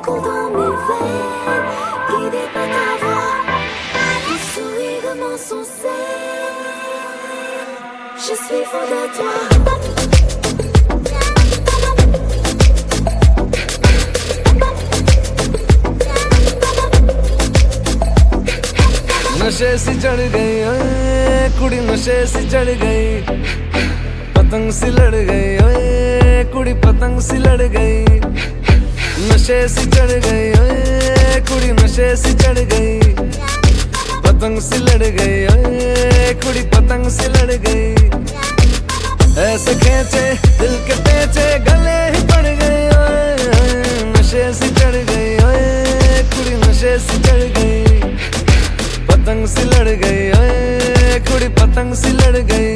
coule dans mes veines, guidée par ta voix. Ton sourire mensongé, je suis fou de toi. नशे सी चढ़ गई ओए कुड़ी, नशे सी चढ़ गई, पतंग सी लड़ गई ओए कुड़ी, पतंग सी लड़ गई। नशे सी चढ़ गई ओए कुड़ी, नशे सी चढ़ गई, पतंग सी लड़ गई ओए कुड़ी, पतंग सी लड़ गई। ऐसे खींचे दिल के पेचे, गले ही पड़ गई ओए, नशे सी चढ़ गई ओए कुड़ी, नशे सी चढ़ गई, पतंग सी लड़ गई ओए कुड़ी, पतंग सी लड़ गई।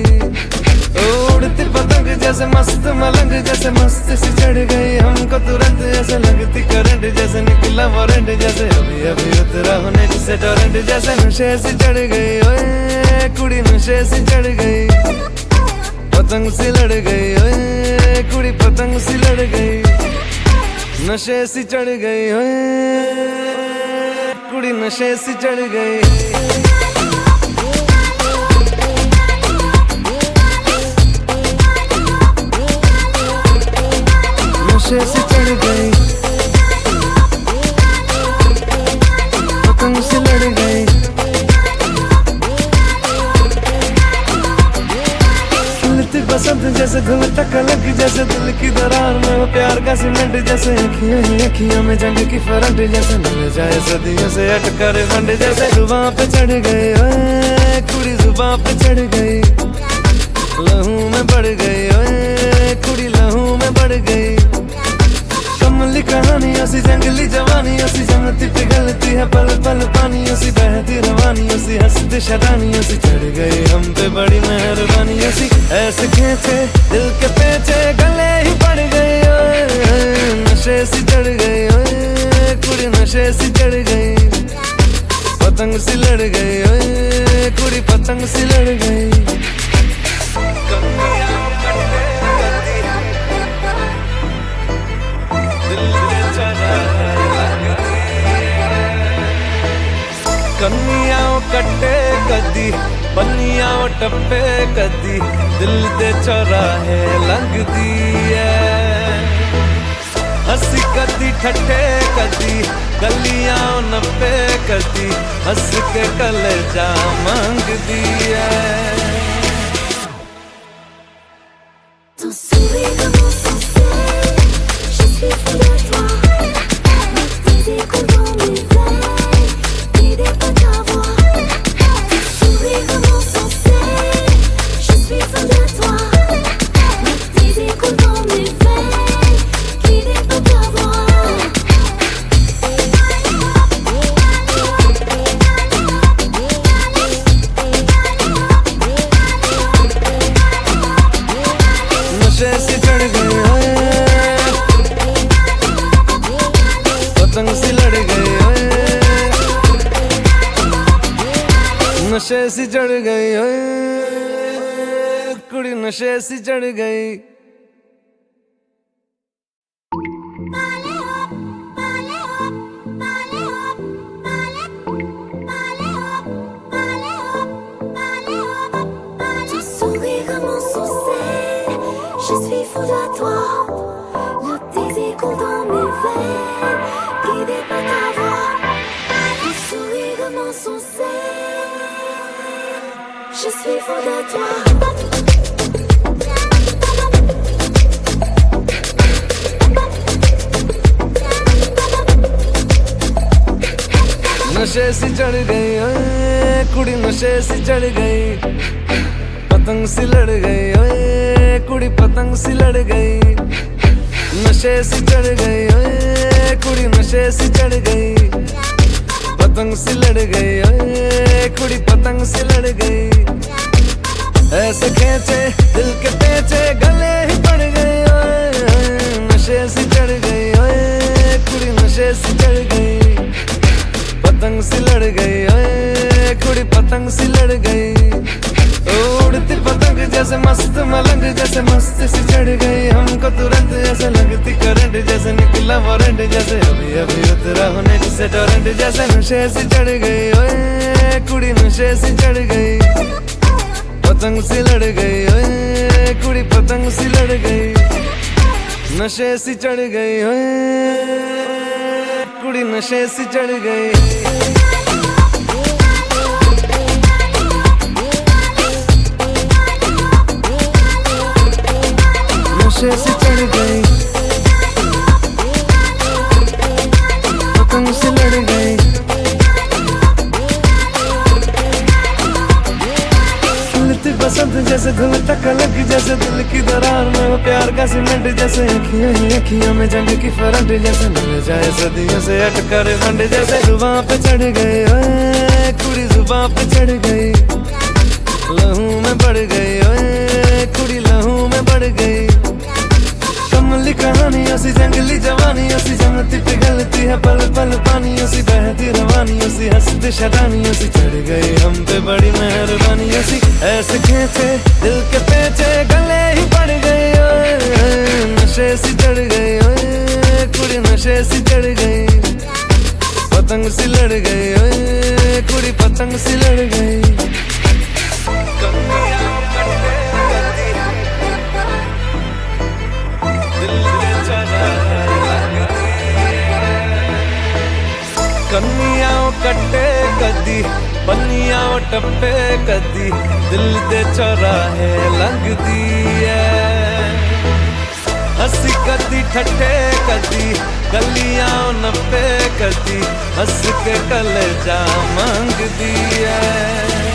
उड़ती पतंग जैसे मस्त मलंग, जैसे मस्त सी चढ़ गई हमको तुरंत, ऐसे लगती करंट, जैसे निकला वारंट, जैसे अभी अभी उतरा होने जिसे टोरेंट, जैसे नशे सी चढ़ गई ओए कुड़ी, नशे सी चढ़ गई, पतंग सी लड़ गई ओए कुड़ी, पतंग सी लड़ गई। नशे सी चढ़ गई ओए कुड़ी, नशे सी चढ़ गई। नशे सी चढ़ गई, पतंग सी लड़ गई। खिलती बसंत जैसे धुल तक अलग, जैसे दिल की दरार में वो प्यार का सीमेंट, जैसे अखियां ही अखियां में जंग की फरंट, जैसे मिल जाए सदियों से अटकर फंड, जैसे जुबां पे चढ़ गई ओए कुड़ी, जुबां पे चढ़ गई, लहू में बढ़ गई ओए कुड़ी, लहू में बढ़ गई। कमली कहानी सी जंगली जवानी, सी जमती पिघलती है पल पल पानी, सी बहती रवानी, सी हंसती शरानी, सी चढ़ गई हम पे बड़ी मेहरबानी, सी ऐसे खींचे दिल के पेचे, गले ही पड़ गई ओए, नशे सी चढ़ गई ओए कुड़ी, नशे सी चढ़ गई, पतंग सी लड़ गई ओए कुड़ी, पतंग सी लड़ गई। कन्नियां कट्टे कदी, बन्नियां टप्पे कदी, दिल दे चौराहे लंघदी है। हंसी कदी ठट्ठे कदी, गलियां नप्पे कदी, हंस के कलेजा मांगदी है। Ton sourire mensongé, je suis fou de toi. Mes désirs coulent dans mes veines, guidés par ta voix. Ton sourire mensongé, je suis fou de toi. Mes désirs coulent dans mes veines, guidés par ta voix. नशे सी चढ़ गई ओए, पतंग सी लड़ गई ओए, नशे सी चढ़ गई ओए कुड़ी, नशे सी चढ़ गई। Ton sourire mensongé, je suis fou de toi. Le désir coule dans mes veines, guidé par ta voix. Ton sourire mensongé, je suis fou de toi. नशे सी चढ़ गई ओए कुड़ी, नशे सी चढ़ गई, पतंग सी लड़ गई ओए कुड़ी, पतंग सी लड़ गई। नशे सी चढ़ गई ओए कुड़ी, नशे सी चढ़ गई, पतंग सी लड़ गई ओए कुड़ी, पतंग सी लड़ गई। ऐसे खींचे दिल के पेचे, गले ही पड़ गई ओए, नशे सी चढ़ गई ओए कुड़ी, नशे सी चढ़ गई, पतंग सी लड़ गई ओए कुड़ी, पतंग सी लड़ गई। उड़ती पतंग जैसे मस्त मलंग जैसे मस्त सी चढ़ गई हमको तुरंत ऐसे लगती करंट जैसे निकला वारंट जैसे अभी अभी उतरा होने जिसे टोरेंट जैसे नशे सी चढ़ गई ओए कुड़ी नशे सी चढ़ गई पतंग सी लड़ गई ओए कुड़ी पतंग सी लड़ गई नशे सी चढ़ गई ओए कुड़ी नशे सी चढ़ गई नशे से चढ़ गई पतंग से लड़ गई खिलती बसंत जैसे धुल तक अलग जैसे दिल की दरार में वो प्यार का सीमेंट जैसे अखियां ही अखियां में जंग की फरंट जैसे मिल जाए सदियों से अटकर फंड जैसे जुबां पे चढ़ गई ओए कुड़ी जुबां पे चढ़ गई लहू में बढ़ गई ओए कुड़ी लहू में बढ़ गई कमली कहानी उसी जंगली जवानी उसी जमती पिघलती है पल पल पानी उसी बहती रवानी उसी हंसती शरानी उसी चढ़ गई हम पे बड़ी मेहरबानी उसी ऐसे खींचे दिल के पेचे गले ही पड़ गई ओए नशे सी चढ़ गई ओए कुड़ी नशे सी चढ़ गई पतंग सी लड़ गई ओए कुड़ी पतंग सी लड़ गई कन्नियां कट्टे कदी बन्नियां टप्पे कदी दिल दे चौराहे लंघदी है हंसी कदी ठट्ठे कदी गलियां नप्पे कदी हंस के कलेजा मंगदी है।